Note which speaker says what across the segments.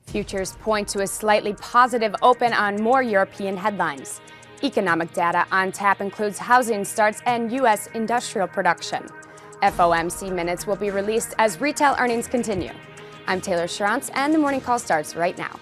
Speaker 1: Futures point to a slightly positive open on more European headlines. Economic data on tap includes housing starts and U.S. industrial production. FOMC minutes will be released as retail earnings continue. I'm Taylor Schrantz, and the morning call starts right now.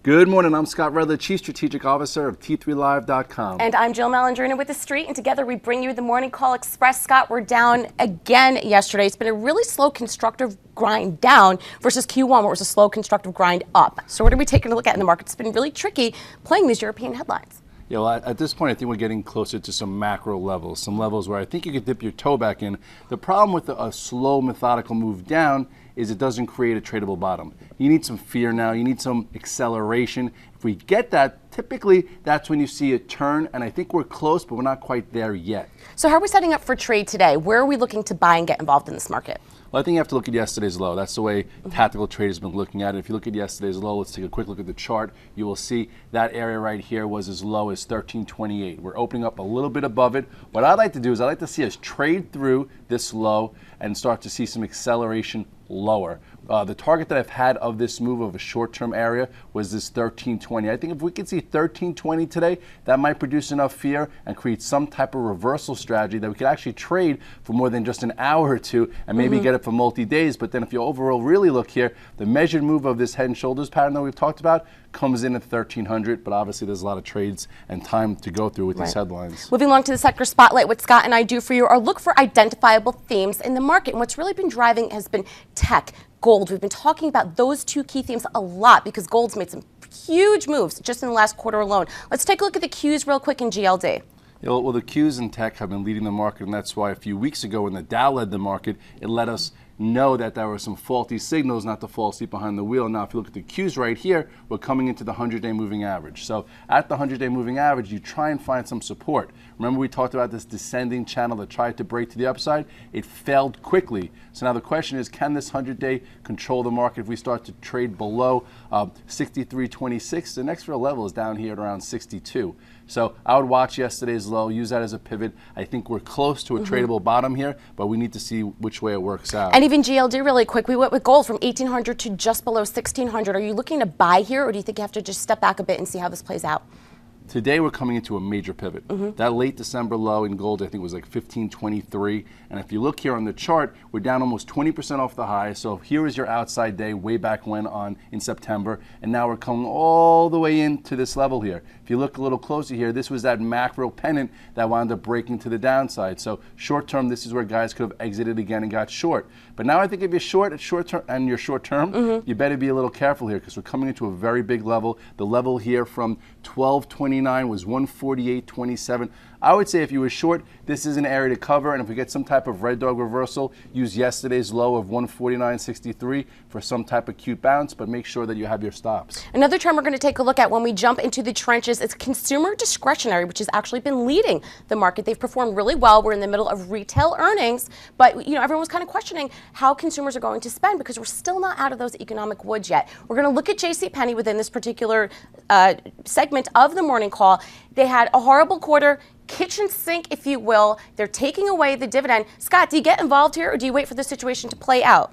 Speaker 2: Good morning, I'm Scott Redler, Chief Strategic Officer of T3Live.com.
Speaker 3: And I'm Jill Malandrina with The Street, and together we bring you the Morning Call Express. Scott, we're down again yesterday. It's been a really slow, constructive grind down versus Q1, where it was a slow, constructive grind up. So what are we taking a look at in the market? It's been really tricky playing these European headlines.
Speaker 2: Yeah, well, at this point, I think we're getting closer to some macro levels, some levels where I think you could dip your toe back in. The problem with a slow, methodical move down is it doesn't create a tradable bottom. You need some fear now. You need some acceleration. If we get that, typically that's when you see a turn, and I think we're close, but we're not quite there yet.
Speaker 3: So how are we setting up for trade today? Where are we looking to buy and get involved in this market?
Speaker 2: Well, I think you have to look at yesterday's low. That's the way tactical traders have been looking at it. If you look at yesterday's low, let's take a quick look at the chart. You will see that area right here was as low as 1328. We're opening up a little bit above it. What I'd like to do is I'd like to see us trade through this low and start to see some acceleration lower. The target that I've had of this move of a short-term area was this 1320. I think if we could see 1320 today, that might produce enough fear and create some type of reversal strategy that we could actually trade for more than just an hour or two and maybe get it for multi-days. But then if you overall really look here, the measured move of this head and shoulders pattern that we've talked about comes in at 1300, but obviously there's a lot of trades and time to go through with these headlines.
Speaker 3: Moving along to the sector spotlight, what Scott and I do for you are look for identifiable themes in the market. And what's really been driving has been tech, gold. We've been talking about those two key themes a lot because gold's made some huge moves just in the last quarter alone. Let's take a look at the Qs real quick in GLD.
Speaker 2: Well, the Qs and tech have been leading the market, and that's why a few weeks ago when the Dow led the market, it let us know that there were some faulty signals not to fall asleep behind the wheel. Now, if you look at the Qs right here, we're coming into the 100-day moving average. So at the 100-day moving average, you try and find some support. Remember we talked about this descending channel that tried to break to the upside? It failed quickly. So now the question is, can this 100-day control the market if we start to trade below 63.26? The next real level is down here at around 62. So I would watch yesterday's low, use that as a pivot. I think we're close to a tradable bottom here, but we need to see which way it works out.
Speaker 3: And even GLD really quick, we went with gold from 1800 to just below 1600. Are you looking to buy here, or do you think you have to just step back a bit and see how this plays out?
Speaker 2: Today we're coming into a major pivot. That late December low in gold I think was like 1523, and if you look here on the chart, we're down almost 20% off the high. So here is your outside day way back when in September, and now we're coming all the way into this level here. If you look a little closer here, this was that macro pennant that wound up breaking to the downside. So short term, this is where guys could have exited again and got short. But now I think if you're short at short term and you're short term, you better be a little careful here because we're coming into a very big level. The level here from 1229 was 148.27. I would say if you were short, this is an area to cover, and if we get some type of red dog reversal, use yesterday's low of 149.63 for some type of cute bounce, but make sure that you have your stops.
Speaker 3: Another trend we're going to take a look at when we jump into the trenches is consumer discretionary, which has actually been leading the market. They've performed really well. We're in the middle of retail earnings, but everyone was kind of questioning how consumers are going to spend because we're still not out of those economic woods yet. We're going to look at Jcpenney within this particular segment of the morning call. They had a horrible quarter, kitchen sink, if you will. They're taking away the dividend. Scott, do you get involved here, or do you wait for the situation to play out?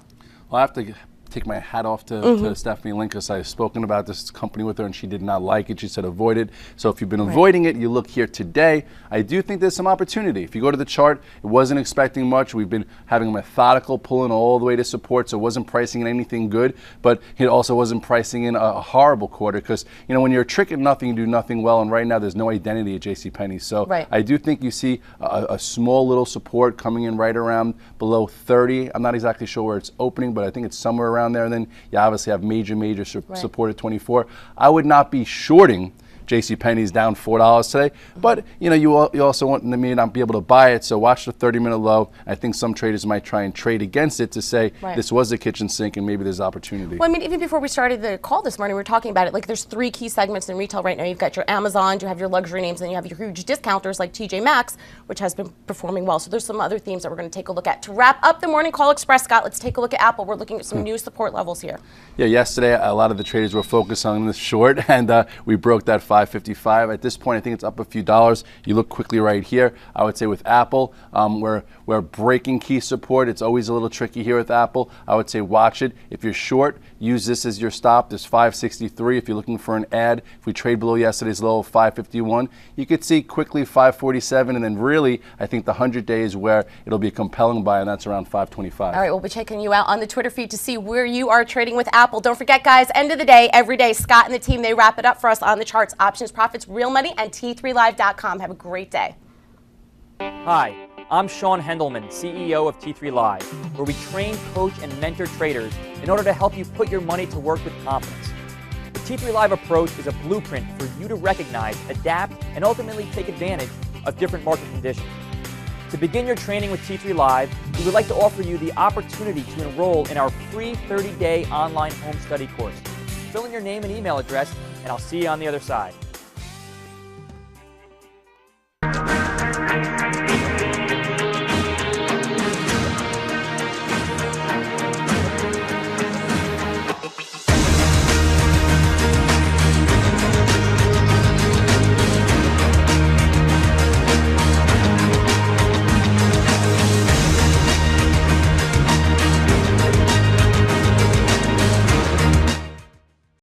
Speaker 2: Well, I have to take my hat off to Stephanie Linkus. I've spoken about this company with her, and she did not like it. She said avoid it. So if you've been avoiding it, you look here today. I do think there's some opportunity. If you go to the chart, it wasn't expecting much. We've been having a methodical pulling all the way to support, so it wasn't pricing in anything good, but it also wasn't pricing in a horrible quarter because, when you're a trick at nothing, you do nothing well, and right now there's no identity at Jcpenney. So I do think you see a small little support coming in right around below 30. I'm not exactly sure where it's opening, but I think it's somewhere around there, and then you obviously have major support at 24. I would not be shorting Jcpenney's down $4 today, but you also may not be able to buy it, so watch the 30-minute low. I think some traders might try and trade against it to say this was a kitchen sink and maybe there's opportunity.
Speaker 3: Well, even before we started the call this morning, we were talking about it. Like, there's three key segments in retail right now. You've got your Amazon, you have your luxury names, and then you have your huge discounters like TJ Maxx, which has been performing well. So there's some other themes that we're going to take a look at. To wrap up the morning call express, Scott, let's take a look at Apple. We're looking at some new support levels here.
Speaker 2: Yeah, yesterday a lot of the traders were focused on this short, and we broke that 5 $5.55. At this point, I think it's up a few dollars. You look quickly right here. I would say with Apple, we're breaking key support. It's always a little tricky here with Apple. I would say watch it. If you're short, use this as your stop. There's $5.63. If you're looking for an ad, if we trade below yesterday's low of $5.51, you could see quickly $5.47, and then really, I think the 100-day is where it'll be a compelling buy, and that's around $5.25.
Speaker 3: All right, we'll be checking you out on the Twitter feed to see where you are trading with Apple. Don't forget, guys, end of the day, every day, Scott and the team, they wrap it up for us on the charts, options, profits, real money, and T3Live.com. Have a great day.
Speaker 4: Hi, I'm Sean Hendelman, CEO of T3 Live, where we train, coach, and mentor traders in order to help you put your money to work with confidence. The T3 Live approach is a blueprint for you to recognize, adapt, and ultimately take advantage of different market conditions. To begin your training with T3 Live, we would like to offer you the opportunity to enroll in our free 30-day online home study course. Fill in your name and email address, and I'll see you on the other side.